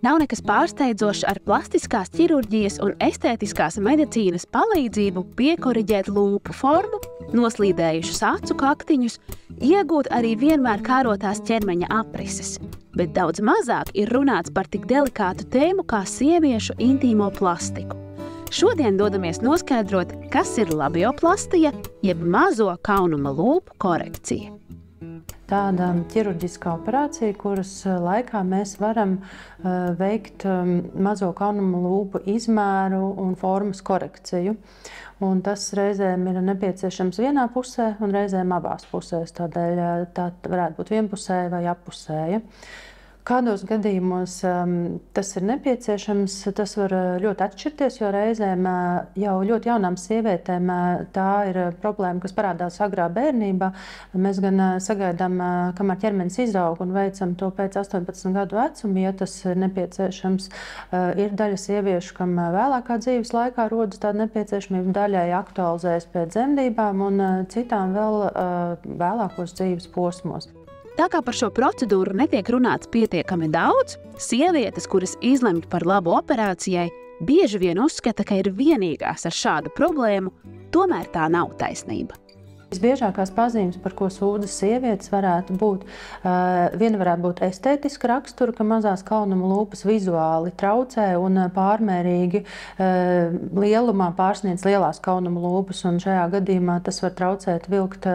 Nav nekas pārsteidzošs ar plastiskās ķirurģijas un estētiskās medicīnas palīdzību piekoriģēt lūpu formu, noslīdējušus acu kaktiņus, iegūt arī vienmēr kārotās ķermeņa aprises. Bet daudz mazāk ir runāts par tik delikātu tēmu kā sieviešu intīmo plastiku. Šodien dodamies noskaidrot, kas ir labioplastija, jeb mazo kaunuma lūpu korekcija. Tāda ķirurģiskā operācija, kuras laikā mēs varam veikt mazo kaunuma lūpu izmēru un formas korekciju. Un tas reizēm ir nepieciešams vienā pusē un reizēm abās pusēs. Tādēļ tā varētu būt vienpusēja vai appusēja. Kādos gadījumos tas ir nepieciešams, tas var ļoti atšķirties, jo reizēm jau ļoti jaunām sievietēm tā ir problēma, kas parādās agrā bērnībā. Mēs gan sagaidām, kamēr ķermenis izaug un veicam to pēc 18 gadu vecuma, ja tas ir nepieciešams. Ir daļa sieviešu, kam vēlākā dzīves laikā rodas tāda nepieciešamība, daļai aktualizējas pēc dzemdībām un citām vēl vēlākos dzīves posmos. Tā kā par šo procedūru netiek runāts pietiekami daudz, sievietes, kuras izlemj par labu operācijai, bieži vien uzskata, ka ir vienīgās ar šādu problēmu, tomēr tā nav taisnība. Visbiežākās pazīmes, par ko sūdzas sievietes, varētu būt viena varētu būt estētiska rakstura, ka mazās kaunuma lūpas vizuāli traucē un pārmērīgi lielumā pārsniedz lielās kaunuma lūpas, un šajā gadījumā tas var traucēt vilkt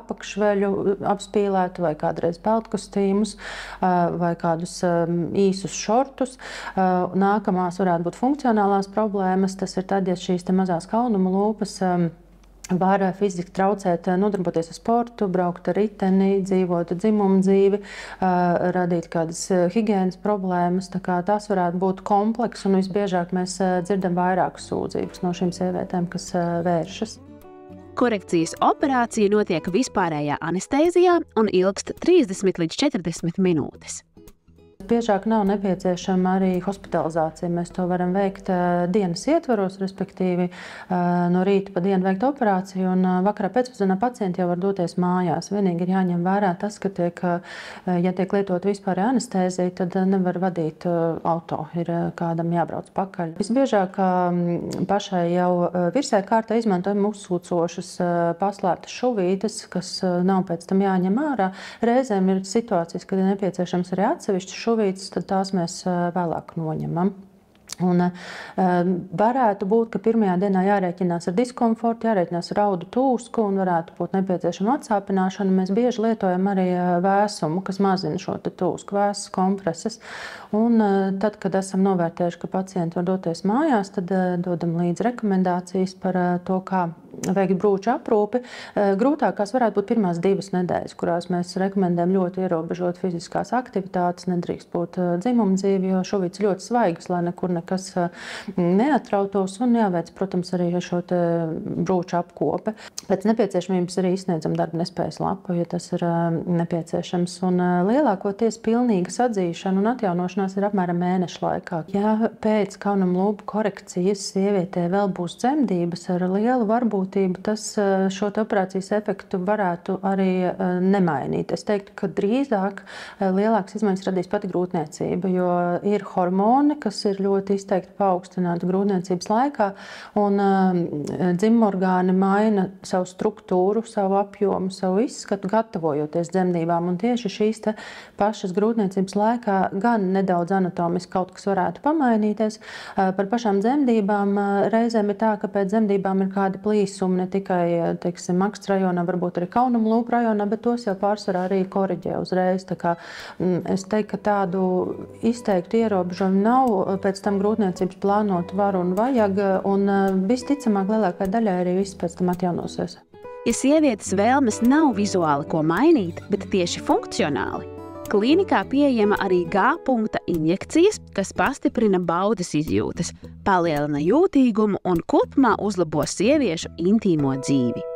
apakšveļu apspīlētu vai kādreiz peltkostīmus vai kādus īsus šortus. Nākamās varētu būt funkcionālās problēmas, tas ir tad, ja šīs mazās kaunuma lūpas var fiziski traucēt, nodarboties ar sportu, braukt ar riteni, dzīvot dzimumu dzīvi, radīt kādas higienas problēmas. Tā kā tas varētu būt komplekss, un visbiežāk mēs dzirdam vairākas sūdzības no šīm sievietēm, kas vēršas. Korekcijas operācija notiek vispārējā anestēzijā un ilgst 30 līdz 40 minūtes. Biežāk nav nepieciešama arī hospitalizācija. Mēs to varam veikt dienas ietvaros, respektīvi no rīta pa dienu veikt operāciju, un vakarā pēcpusdienā pacienti jau var doties mājās. Vienīgi ir jāņem vērā tas, ka ja tiek lietot vispārējā anestēzija, tad nevar vadīt auto, ir kādam jābrauc pakaļ. Visbiežāk pašai jau virsē kārtā izmantojam uzsūcošas paslēptas šuvītes, kas nav pēc tam jāņem ārā. Reizēm ir situācijas, kad ir nepieciešams arī atsevišķi šuvītes, tad tās mēs vēlāk noņemam. Un varētu būt, ka pirmajā dienā jārēķinās ar diskomfortu, jārēķinās ar audu tūsku un varētu būt nepieciešama atsāpināšana. Mēs bieži lietojam arī vēsumu, kas mazina šo tūsku, vēsas kompreses. Un tad, kad esam novērtējuši, ka pacienti var doties mājās, tad dodam līdzi rekomendācijas par to, kā veikt brūču aprūpi. Grūtākās varētu būt pirmās 2 nedēļas, kurās mēs rekomendējam ļoti ierobežot fiziskās aktivitātes, nedrīkst būt dzimuma dzīve, jo šuvītes ļoti svaigas, lai nekur nekas neatrautos, un jāveic, protams, arī šo brūču apkope. Pēc nepieciešamības arī izsniedzam darba nespējas lapu, ja tas ir nepieciešams. Un lielākoties pilnīga sadzīšana un atjaunošanās ir apmēram mēneša laikā. Ja pēc kaunuma lūpu korekcijas sievietē vēl būs dzemdības ar lielu varbūtību, tas šo operācijas efektu varētu arī nemainīt. Es teiktu, ka drīzāk lielākas izmaiņas radīs pati grūtniecība, jo ir hormoni, kas ir ļoti izteikti paaugstināti grūtniecības laikā, un dzimumorgāni maina savu struktūru, savu apjomu, savu izskatu, gatavojoties dzemdībām. Un tieši šīs pašas grūtniecības laikā gan nedaudz anatomiski kaut kas varētu pamainīties. Par pašām dzemdībām reizēm ir tā, ka pēc dzemdībām ir kādi plīsumi, ne tikai, teiksim, maksta rajonā, varbūt arī kaunuma lūpu rajonā, bet tos jau pārsvarā arī koriģē uzreiz. Tā kā es teiktu, ka tādu izteiktu ierobežojumu nav, pēc tam grūtniecības plānot var un vajag, un visticamāk lielākai daļai arī viss pēc tam atjaunosies. Ja sievietes vēlmes nav vizuāli ko mainīt, bet tieši funkcionāli, klīnikā pieejama arī G-punkta injekcijas, kas pastiprina baudas izjūtas, palielina jūtīgumu un kopumā uzlabo sieviešu intīmo dzīvi.